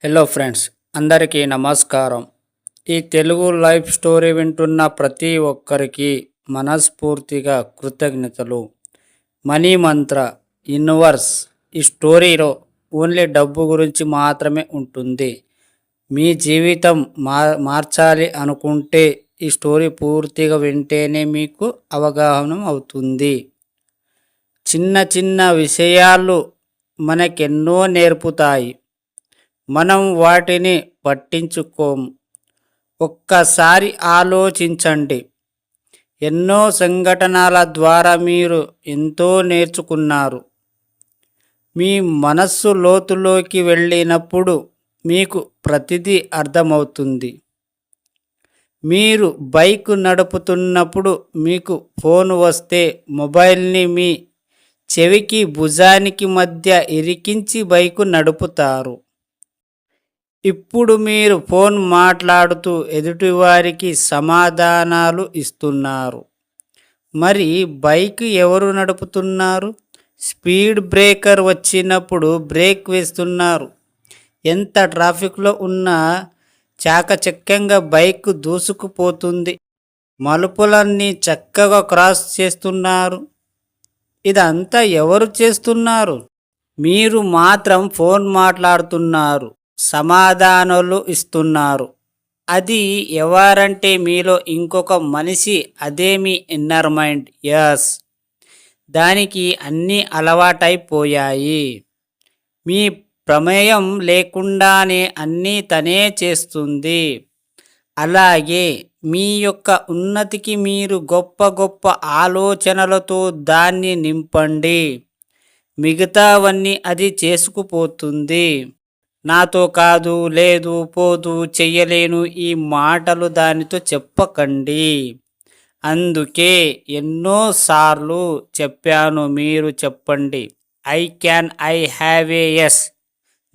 Hello friends, అందరికీ నమస్కారం. ఈ తెలుగు లైఫ్ స్టోరీ వింటున్న ప్రతి ఒక్కరికి మనస్ఫూర్తిగా కృతజ్ఞతలు. మనీ మంత్ర యూనివర్స్ ఈ స్టోరీలో ఓన్లీ డబ్బు గురించి మాత్రమే ఉంటుంది. మీ జీవితం మార్చాలి అనుకుంటే ఈ స్టోరీ పూర్తిగా వింటేనే మీకు అవగాహన అవుతుంది. చిన్న చిన్న విషయాలు మనకెన్నో నేర్పుతాయి. మనం వాటిని పట్టించుకోము. ఒక్కసారి ఆలోచించండి. ఎన్నో సంఘటనల ద్వారా మీరు ఎంతో నేర్చుకున్నారు. మీ మనస్సు లోతులోకి వెళ్ళినప్పుడు మీకు ప్రతిదీ అర్థమవుతుంది. మీరు బైక్ నడుపుతున్నప్పుడు మీకు ఫోన్ వస్తే మొబైల్ని మీ చెవికి భుజానికి మధ్య ఇరికించి బైకు నడుపుతారు. ఇప్పుడు మీరు ఫోన్ మాట్లాడుతూ ఎదుటివారికి సమాధానాలు ఇస్తున్నారు. మరి బైక్ ఎవరు నడుపుతున్నారు? స్పీడ్ బ్రేకర్ వచ్చినప్పుడు బ్రేక్ వేస్తున్నారు. ఎంత ట్రాఫిక్లో ఉన్నా చాకచక్యంగా బైక్ దూసుకుపోతుంది. మలుపులన్నీ చక్కగా క్రాస్ చేస్తున్నారు. ఇదంతా ఎవరు చేస్తున్నారు? మీరు మాత్రం ఫోన్ మాట్లాడుతున్నారు, సమాధానాలు ఇస్తున్నారు. అది ఎవరంటే మీలో ఇంకొక మనిషి, అదే మీ ఇన్నర్ మైండ్. ఎస్, దానికి అన్నీ అలవాటైపోయాయి. మీ ప్రమేయం లేకుండానే అన్నీ తనే చేస్తుంది. అలాగే మీ యొక్క ఉన్నతికి మీరు గొప్ప గొప్ప ఆలోచనలతో దాన్ని నింపండి. మిగతావన్నీ అది చేసుకుపోతుంది. నాతో కాదు, లేదు, పోదు, చెయ్యలేను ఈ మాటలు దానితో చెప్పకండి. అందుకే ఎన్నోసార్లు చెప్పాను, మీరు చెప్పండి. I can, I have A S.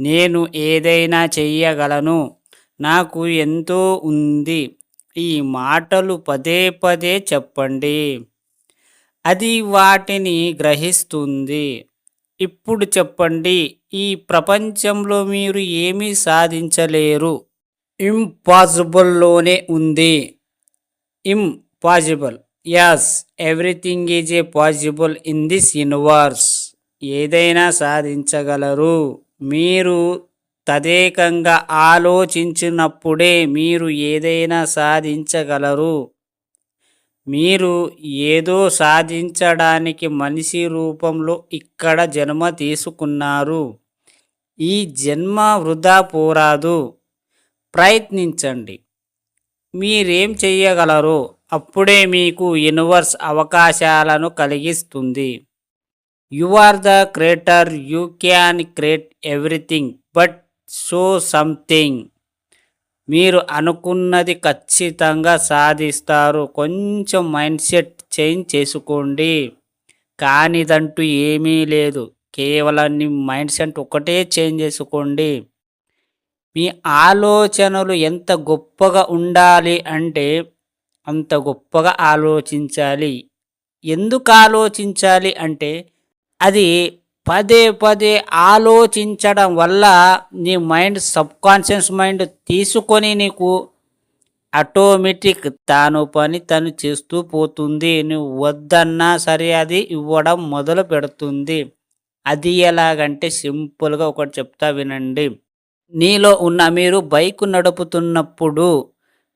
నేను ఏదైనా చెయ్యగలను, నాకు ఎంతో ఉంది. ఈ మాటలు పదే పదే చెప్పండి. అది వాటిని గ్రహిస్తుంది. ఇప్పుడు చెప్పండి, ఈ ప్రపంచంలో మీరు ఏమీ సాధించలేరు. ఇంపాసిబుల్లోనే ఉంది. Impossible. As, everything is a possible in this universe. ఏదైనా సాధించగలరు. మీరు తదేకంగా ఆలోచించినప్పుడే మీరు ఏదైనా సాధించగలరు. మీరు ఏదో సాధించడానికి మనిషి రూపంలో ఇక్కడ జన్మ తీసుకున్నారు. ఈ జన్మ వృధా పోరాదు. ప్రయత్నించండి. మీరేం చెయ్యగలరో అప్పుడే మీకు యూనివర్స్ అవకాశాలను కలిగిస్తుంది. You are the creator. You can create everything but show something. మీరు అనుకున్నది ఖచ్చితంగా సాధిస్తారు. కొంచెం మైండ్ సెట్ చేంజ్ చేసుకోండి. కానిదంటూ ఏమీ లేదు. కేవలం మీ మైండ్ సెట్ ఒకటే చేంజ్ చేసుకోండి. మీ ఆలోచనలు ఎంత గొప్పగా ఉండాలి అంటే అంత గొప్పగా ఆలోచించాలి. ఎందుకు ఆలోచించాలి అంటే అది పదే పదే ఆలోచించడం వల్ల నీ మైండ్, సబ్కాన్షియస్ మైండ్ తీసుకొని నీకు ఆటోమేటిక్ తాను పని తను చేస్తూ పోతుంది. నువ్వు వద్దన్నా సరే అది ఇవ్వడం మొదలు పెడుతుంది. అది ఎలాగంటే సింపుల్గా ఒకటి చెప్తా వినండి. నీలో ఉన్న మీరు బైక్ నడుపుతున్నప్పుడు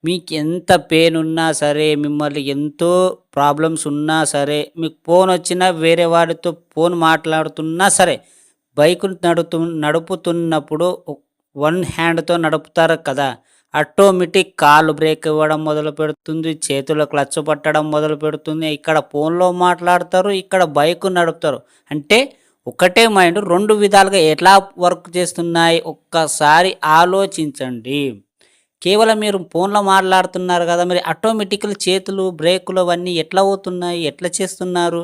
మీకు ఎంత పెయిన్ ఉన్నా సరే, మిమ్మల్ని ఎంతో ప్రాబ్లమ్స్ ఉన్నా సరే, మీకు ఫోన్ వచ్చినా, వేరే వాడితో ఫోన్ మాట్లాడుతున్నా సరే, బైక్ నడుపుతున్నప్పుడు వన్ హ్యాండ్తో నడుపుతారు కదా, ఆటోమేటిక్ కాలు బ్రేక్ ఇవ్వడం మొదలు పెడుతుంది, చేతులు క్లచ్ పట్టడం మొదలు పెడుతుంది. ఇక్కడ ఫోన్లో మాట్లాడతారు, ఇక్కడ బైక్ నడుపుతారు. అంటే ఒకటే మైండ్ రెండు విధాలుగా ఎలా వర్క్ చేస్తున్నాయి ఒక్కసారి ఆలోచించండి. కేవలం మీరు ఫోన్లో మాట్లాడుతున్నారు కదా, మరి ఆటోమేటిక్గా చేతులు బ్రేకులు అవన్నీ ఎట్లా అవుతున్నాయి, ఎట్లా చేస్తున్నారు?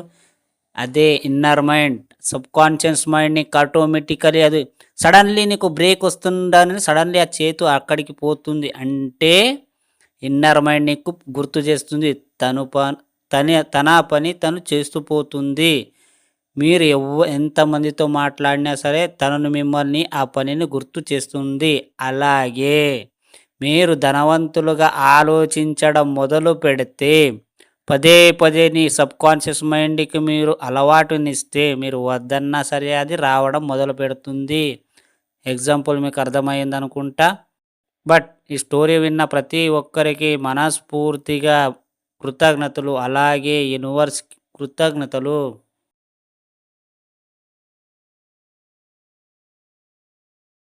అదే ఇన్నర్ మైండ్, సబ్కాన్షియస్ మైండ్ నీకు ఆటోమేటికలీ అది సడన్లీ నీకు బ్రేక్ వస్తుందని సడన్లీ ఆ చేతు అక్కడికి పోతుంది. అంటే ఇన్నర్ మైండ్ నీకు గుర్తు చేస్తుంది తన పని తను చేస్తూ పోతుంది. మీరు ఎంతమందితో మాట్లాడినా సరే తనను మిమ్మల్ని ఆ పనిని గుర్తు చేస్తుంది. అలాగే మీరు ధనవంతులుగా ఆలోచించడం మొదలు పెడితే పదే పదే నీ సబ్కాన్షియస్ మైండ్కి మీరు అలవాటునిస్తే మీరు వద్దన్నా సరే అది రావడం మొదలు పెడుతుంది. ఎగ్జాంపుల్ మీకు అర్థమైంది అనుకుంటా. బట్ ఈ స్టోరీ విన్న ప్రతి ఒక్కరికి మనస్ఫూర్తిగా కృతజ్ఞతలు. అలాగే యూనివర్స్కి కృతజ్ఞతలు.